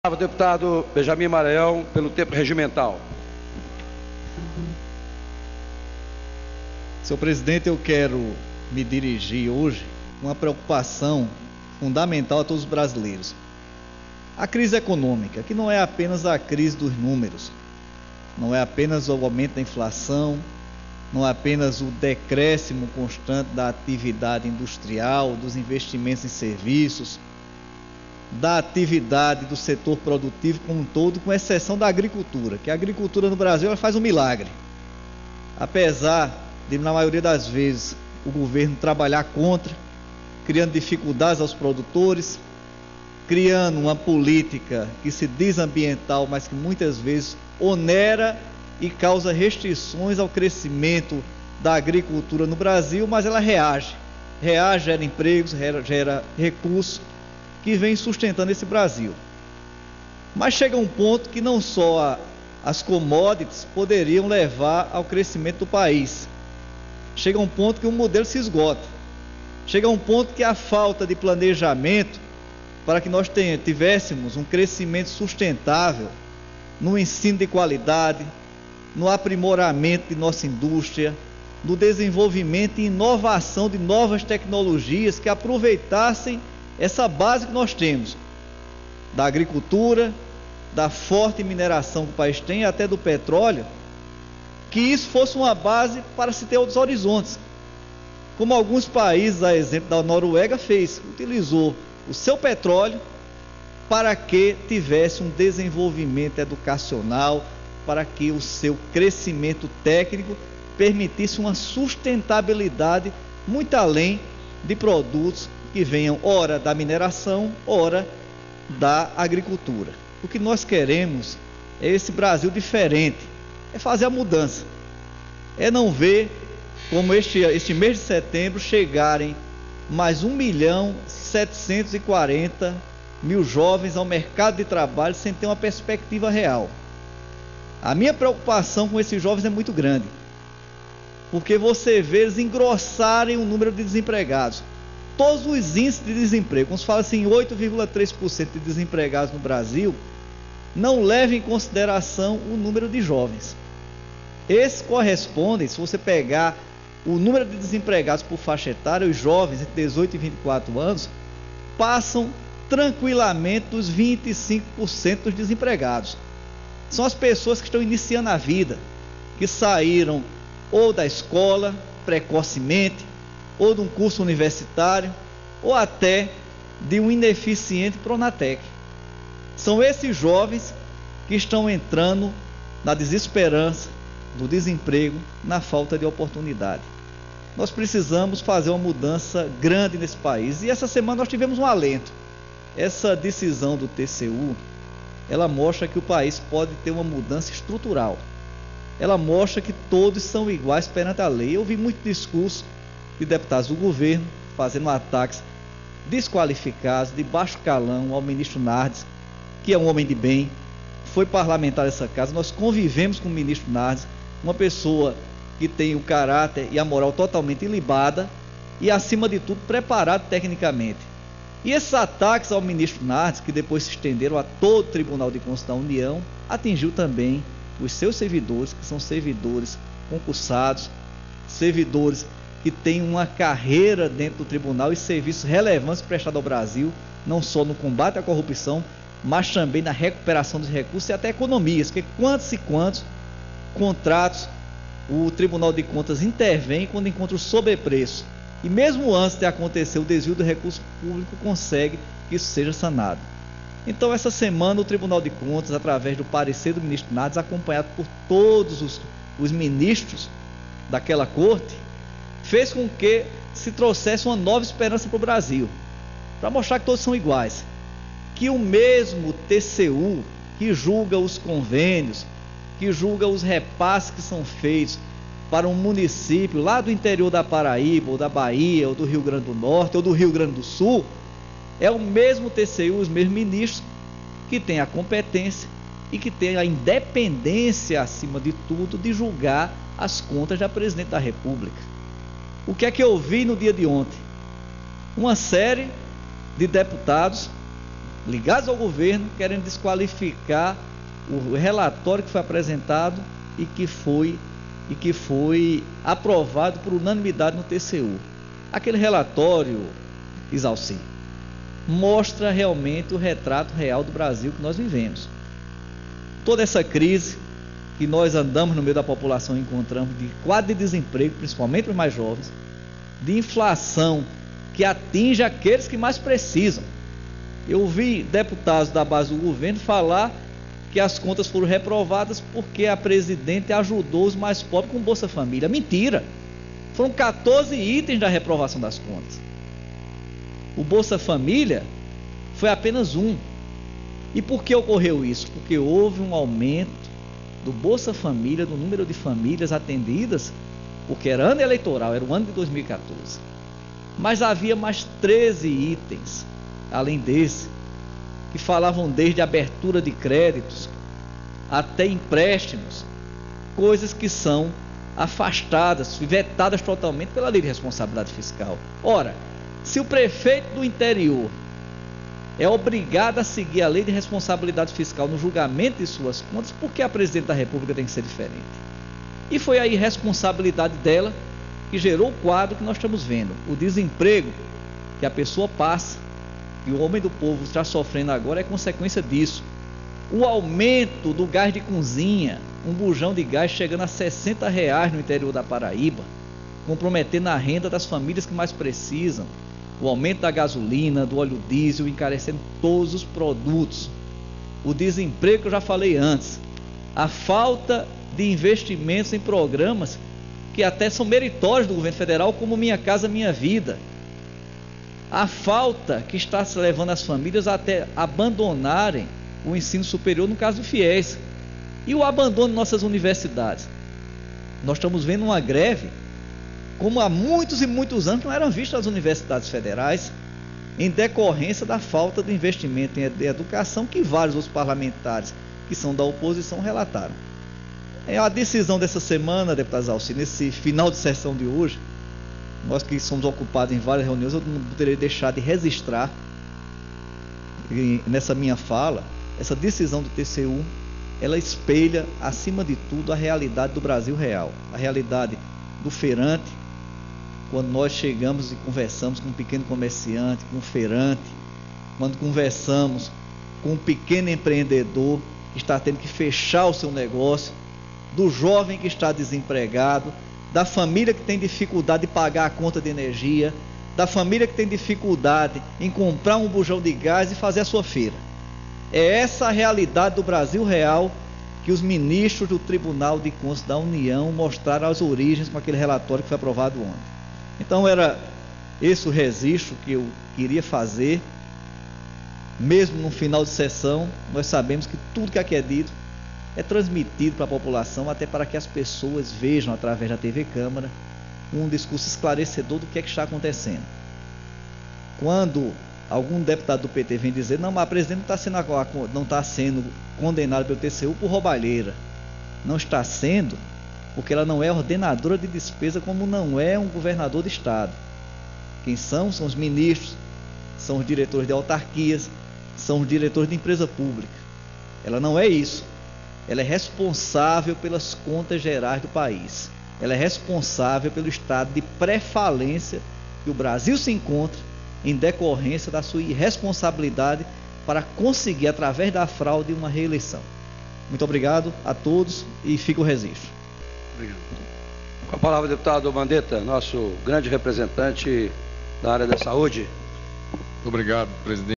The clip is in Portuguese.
Deputado Benjamin Maranhão, pelo tempo regimental. Senhor presidente, eu quero me dirigir hoje com uma preocupação fundamental a todos os brasileiros. A crise econômica, que não é apenas a crise dos números, não é apenas o aumento da inflação, não é apenas o decréscimo constante da atividade industrial, dos investimentos em serviços, da atividade do setor produtivo como um todo, com exceção da agricultura, que a agricultura no Brasil ela faz um milagre. Apesar de, na maioria das vezes, o governo trabalhar contra, criando dificuldades aos produtores, criando uma política que se diz ambiental, mas que muitas vezes onera e causa restrições ao crescimento da agricultura no Brasil, mas ela reage, gera empregos, gera recursos, que vem sustentando esse Brasil. Mas chega um ponto que não só as commodities poderiam levar ao crescimento do país. Chega um ponto que o modelo se esgota. Chega um ponto que a falta de planejamento para que nós tivéssemos um crescimento sustentável no ensino de qualidade, no aprimoramento de nossa indústria, no desenvolvimento e inovação de novas tecnologias que aproveitassem essa base que nós temos, da agricultura, da forte mineração que o país tem, até do petróleo, que isso fosse uma base para se ter outros horizontes. Como alguns países, a exemplo da Noruega, utilizou o seu petróleo para que tivesse um desenvolvimento educacional, para que o seu crescimento técnico permitisse uma sustentabilidade muito além de produtos que venham ora da mineração, ora da agricultura. O que nós queremos é esse Brasil diferente, é fazer a mudança, é não ver como este mês de setembro chegarem mais 1.740.000 jovens ao mercado de trabalho sem ter uma perspectiva real. A minha preocupação com esses jovens é muito grande, porque você vê eles engrossarem o número de desempregados. Todos os índices de desemprego, quando se fala assim, 8,3% de desempregados no Brasil, não levam em consideração o número de jovens. Esses correspondem, se você pegar o número de desempregados por faixa etária, os jovens entre 18 e 24 anos, passam tranquilamente dos 25% dos desempregados. São as pessoas que estão iniciando a vida, que saíram ou da escola precocemente, ou de um curso universitário, ou até de um ineficiente Pronatec. São esses jovens que estão entrando na desesperança, no desemprego, na falta de oportunidade. Nós precisamos fazer uma mudança grande nesse país, e essa semana nós tivemos um alento. Essa decisão do TCU, ela mostra que o país pode ter uma mudança estrutural. Ela mostra que todos são iguais perante a lei. Eu vi muito discurso de deputados do governo fazendo ataques desqualificados, de baixo calão, ao ministro Nardes, que é um homem de bem, foi parlamentar dessa casa. Nós convivemos com o ministro Nardes, uma pessoa que tem o caráter e a moral totalmente ilibada e, acima de tudo, preparado tecnicamente. E esses ataques ao ministro Nardes, que depois se estenderam a todo o Tribunal de Contas da União, atingiu também os seus servidores, que são servidores concursados, servidores que têm uma carreira dentro do tribunal e serviços relevantes prestados ao Brasil, não só no combate à corrupção, mas também na recuperação dos recursos e até economias, porque quantos e quantos contratos o Tribunal de Contas intervém quando encontra o sobrepreço. E mesmo antes de acontecer o desvio do recurso público, consegue que isso seja sanado. Então, essa semana, o Tribunal de Contas, através do parecer do ministro Nardes, acompanhado por todos os ministros daquela corte, fez com que se trouxesse uma nova esperança para o Brasil, para mostrar que todos são iguais, que o mesmo TCU que julga os convênios, que julga os repasses que são feitos para um município lá do interior da Paraíba, ou da Bahia, ou do Rio Grande do Norte, ou do Rio Grande do Sul, é o mesmo TCU, os mesmos ministros, que tem a competência e que tem a independência, acima de tudo, de julgar as contas da Presidente da República. O que é que eu vi no dia de ontem? Uma série de deputados ligados ao governo, querendo desqualificar o relatório que foi apresentado e que foi aprovado por unanimidade no TCU. Aquele relatório, Isalci, mostra realmente o retrato real do Brasil que nós vivemos. Toda essa crise que nós andamos no meio da população, encontramos de quadro de desemprego, principalmente os mais jovens, de inflação que atinge aqueles que mais precisam. Eu ouvi deputados da base do governo falar que as contas foram reprovadas porque a presidente ajudou os mais pobres com Bolsa Família. Mentira! Foram 14 itens da reprovação das contas. O Bolsa Família foi apenas um. E por que ocorreu isso? Porque houve um aumento do Bolsa Família, do número de famílias atendidas, porque era ano eleitoral, era o ano de 2014. Mas havia mais 13 itens, além desse, que falavam desde abertura de créditos até empréstimos, coisas que são afastadas, vetadas totalmente pela lei de responsabilidade fiscal. Ora, se o prefeito do interior é obrigado a seguir a lei de responsabilidade fiscal no julgamento de suas contas, por que a presidente da República tem que ser diferente? E foi a irresponsabilidade dela que gerou o quadro que nós estamos vendo, o desemprego que a pessoa passa, e o homem do povo está sofrendo agora é consequência disso. O aumento do gás de cozinha, um bujão de gás chegando a R$60 no interior da Paraíba, comprometendo a renda das famílias que mais precisam. O aumento da gasolina, do óleo diesel, encarecendo todos os produtos. O desemprego que eu já falei antes. A falta de investimentos em programas que até são meritórios do governo federal, como Minha Casa Minha Vida. A falta que está se levando as famílias até abandonarem o ensino superior, no caso do FIES. E o abandono de nossas universidades. Nós estamos vendo uma greve, como há muitos e muitos anos não eram vistas as universidades federais, em decorrência da falta de investimento em educação que vários outros parlamentares que são da oposição relataram. É a decisão dessa semana, deputado Isalci, nesse final de sessão de hoje, nós que somos ocupados em várias reuniões, eu não poderia deixar de registrar nessa minha fala, essa decisão do TCU, ela espelha, acima de tudo, a realidade do Brasil real, a realidade do feirante, quando nós chegamos e conversamos com um pequeno comerciante, com um feirante, quando conversamos com um pequeno empreendedor que está tendo que fechar o seu negócio, do jovem que está desempregado, da família que tem dificuldade de pagar a conta de energia, da família que tem dificuldade em comprar um bujão de gás e fazer a sua feira. É essa a realidade do Brasil real que os ministros do Tribunal de Contas da União mostraram as origens com aquele relatório que foi aprovado ontem. Então era esse o registro que eu queria fazer. Mesmo no final de sessão, nós sabemos que tudo que aqui é dito é transmitido para a população, até para que as pessoas vejam através da TV Câmara um discurso esclarecedor do que é que está acontecendo. Quando algum deputado do PT vem dizer, não, mas a presidente não está sendo condenada pelo TCU por roubalheira. Não está sendo, porque ela não é ordenadora de despesa, como não é um governador de estado. Quem são? São os ministros, são os diretores de autarquias, são os diretores de empresa pública. Ela não é isso. Ela é responsável pelas contas gerais do país. Ela é responsável pelo estado de pré-falência que o Brasil se encontra em decorrência da sua irresponsabilidade para conseguir, através da fraude, uma reeleição. Muito obrigado a todos e fica o registro. Obrigado. Com a palavra, deputado Mandetta, nosso grande representante da área da saúde. Obrigado, presidente.